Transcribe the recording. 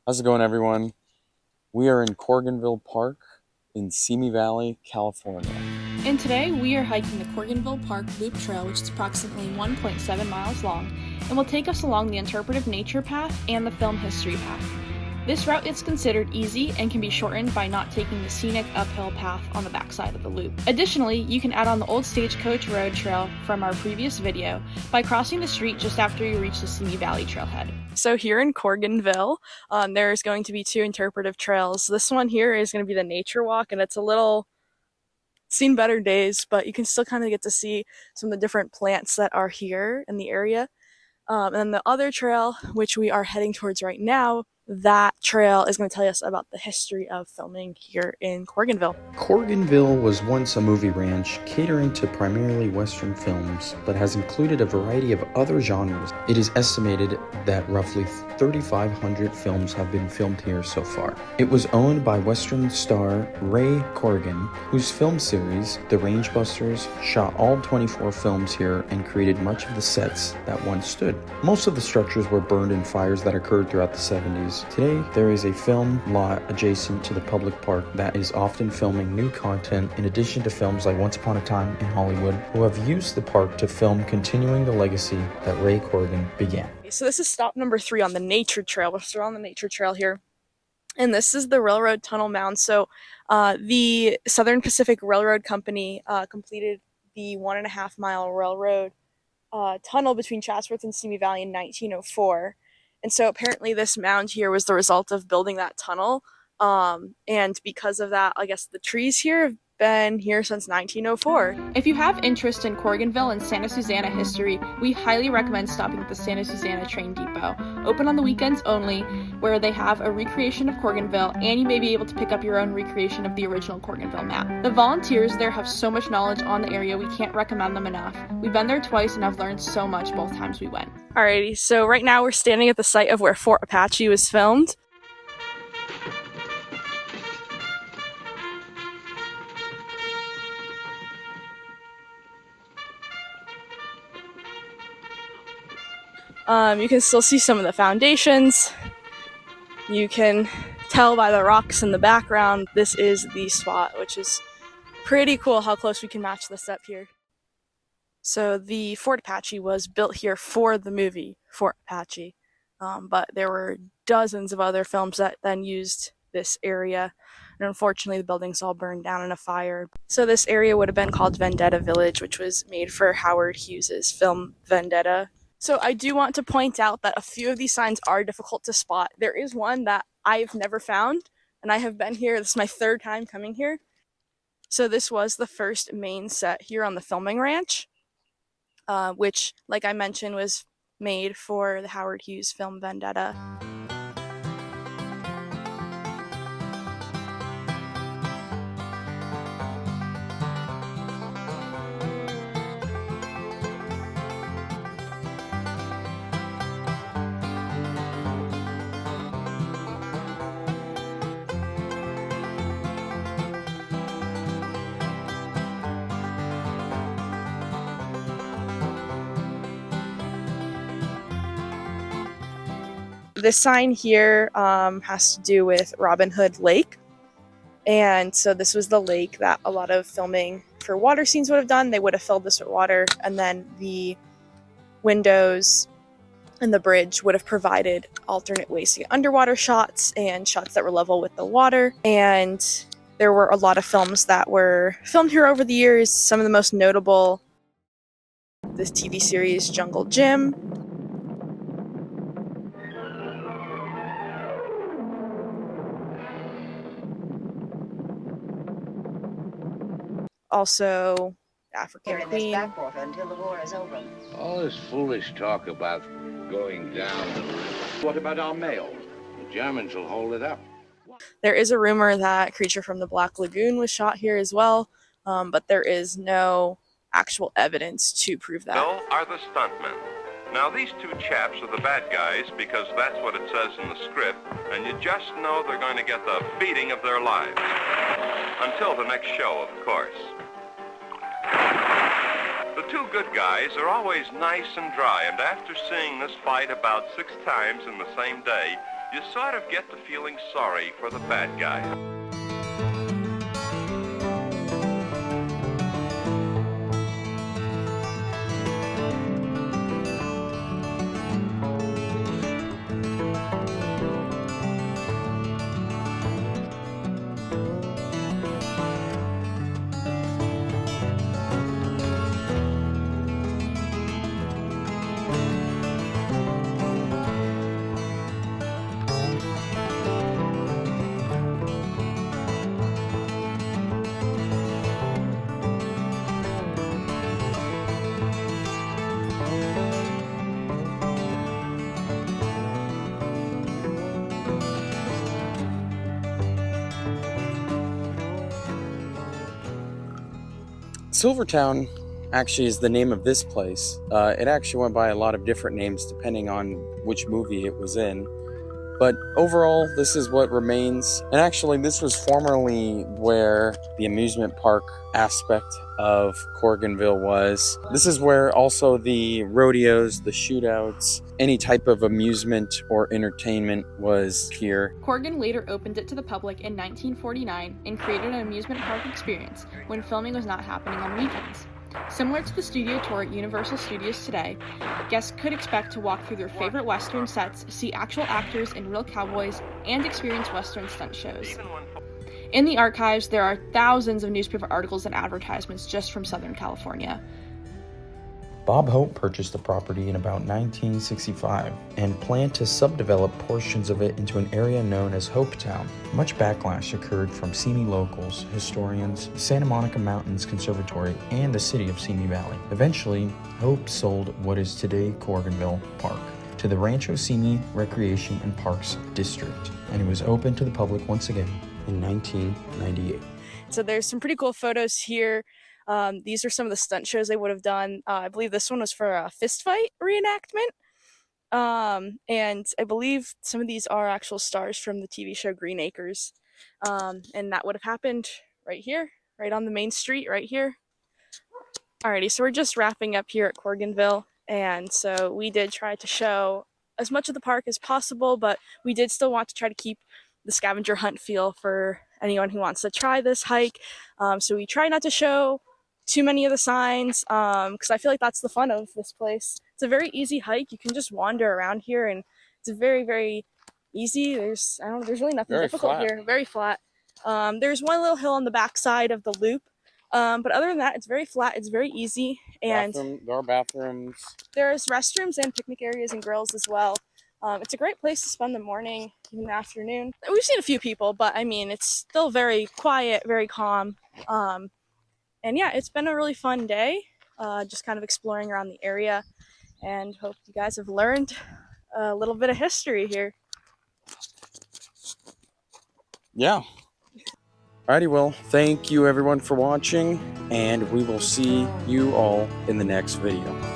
How's it going, everyone? We are in Corriganville Park in Simi Valley, California. And today we are hiking the Corriganville Park Loop Trail, which is approximately 1.7 miles long, and will take us along the interpretive nature path and the film history path. This route is considered easy and can be shortened by not taking the scenic uphill path on the backside of the loop. Additionally, you can add on the old Stagecoach Road Trail from our previous video by crossing the street just after you reach the Simi Valley Trailhead. So here in Corriganville, there's going to be two interpretive trails. This one here is going to be the nature walk, and it's a little seen better days, but you can still kind of get to see some of the different plants that are here in the area. And then the other trail, which we are heading towards right now, that trail is going to tell us about the history of filming here in Corriganville. Corriganville was once a movie ranch catering to primarily Western films, but has included a variety of other genres. It is estimated that roughly 3,500 films have been filmed here so far. It was owned by Western star Ray Corrigan, whose film series, The Rangebusters, shot all 24 films here and created much of the sets that once stood. Most of the structures were burned in fires that occurred throughout the 70s. Today, there is a film lot adjacent to the public park that is often filming new content in addition to films like Once Upon a Time in Hollywood, who have used the park to film continuing the legacy that Ray Corrigan began. So this is stop number 3 on the nature trail. We're still on the nature trail here. And this is the railroad tunnel mound. So the Southern Pacific Railroad Company completed the 1.5-mile railroad tunnel between Chatsworth and Simi Valley in 1904. And so apparently this mound here was the result of building that tunnel. And because of that, I guess the trees here have been here since 1904. If you have interest in Corriganville and Santa Susana history, we highly recommend stopping at the Santa Susana Train Depot, open on the weekends only, where they have a recreation of Corriganville, and you may be able to pick up your own recreation of the original Corriganville map. The volunteers there have so much knowledge on the area, we can't recommend them enough. We've been there twice and I've learned so much both times we went. Alrighty, so right now we're standing at the site of where Fort Apache was filmed. You can still see some of the foundations. You can tell by the rocks in the background, this is the spot, which is pretty cool how close we can match this up here. So the Fort Apache was built here for the movie Fort Apache, but there were dozens of other films that then used this area, and unfortunately the buildings all burned down in a fire. So this area would have been called Vendetta Village, which was made for Howard Hughes's film Vendetta. So I do want to point out that a few of these signs are difficult to spot. There is one that I've never found, and I have been here, this is my 3rd time coming here. So this was the first main set here on the filming ranch, which, like I mentioned, was made for the Howard Hughes film Vendetta. This sign here has to do with Robin Hood Lake. And so this was the lake that a lot of filming for water scenes would have done. They would have filled this with water, and then the windows and the bridge would have provided alternate ways to get underwater shots and shots that were level with the water. And there were a lot of films that were filmed here over the years. Some of the most notable, this TV series Jungle Jim. Also, African Queen. Until the war is over. All this foolish talk about going down the river. What about our mail? The Germans will hold it up. There is a rumor that Creature from the Black Lagoon was shot here as well, but there is no actual evidence to prove that. Bill are the stuntmen. Now these two chaps are the bad guys because that's what it says in the script, and you just know they're going to get the beating of their lives. Until the next show, of course. The two good guys are always nice and dry, and after seeing this fight about 6 times in the same day, you sort of get to feeling sorry for the bad guy. Silvertown actually is the name of this place. It actually went by a lot of different names depending on which movie it was in. But overall, this is what remains. And actually, this was formerly where the amusement park aspect of Corriganville was. This is where also the rodeos, the shootouts, any type of amusement or entertainment was here. Corrigan later opened it to the public in 1949 and created an amusement park experience when filming was not happening on weekends. Similar to the studio tour at Universal Studios today, guests could expect to walk through their favorite Western sets, see actual actors and real cowboys, and experience Western stunt shows. In the archives, there are thousands of newspaper articles and advertisements just from Southern California. Bob Hope purchased the property in about 1965 and planned to subdevelop portions of it into an area known as Hopetown. Much backlash occurred from Simi locals, historians, Santa Monica Mountains Conservatory, and the city of Simi Valley. Eventually, Hope sold what is today Corriganville Park to the Rancho Simi Recreation and Parks District, and it was opened to the public once again in 1998. So there's some pretty cool photos here. These are some of the stunt shows they would have done. I believe this one was for a fist fight reenactment. And I believe some of these are actual stars from the TV show Green Acres. And that would have happened right here, right on the main street, right here. Alrighty, so we're just wrapping up here at Corriganville. And so we did try to show as much of the park as possible, but we did still want to try to keep the scavenger hunt feel for anyone who wants to try this hike. So we try not to show too many of the signs because I feel like that's the fun of this place. It's a very easy hike. You can just wander around here and it's very, very easy. There's really nothing Very difficult flat. here. Very flat. There's one little hill on the back side of the loop. But other than that, it's very flat. It's very easy. And There are bathrooms. there's restrooms and picnic areas and grills as well. It's a great place to spend the morning, even the afternoon. We've seen a few people, but I mean, it's still very quiet, very calm. And yeah, it's been a really fun day, just kind of exploring around the area, and hope you guys have learned a little bit of history here. Yeah. Alrighty, well, thank you everyone for watching, and we will see you all in the next video.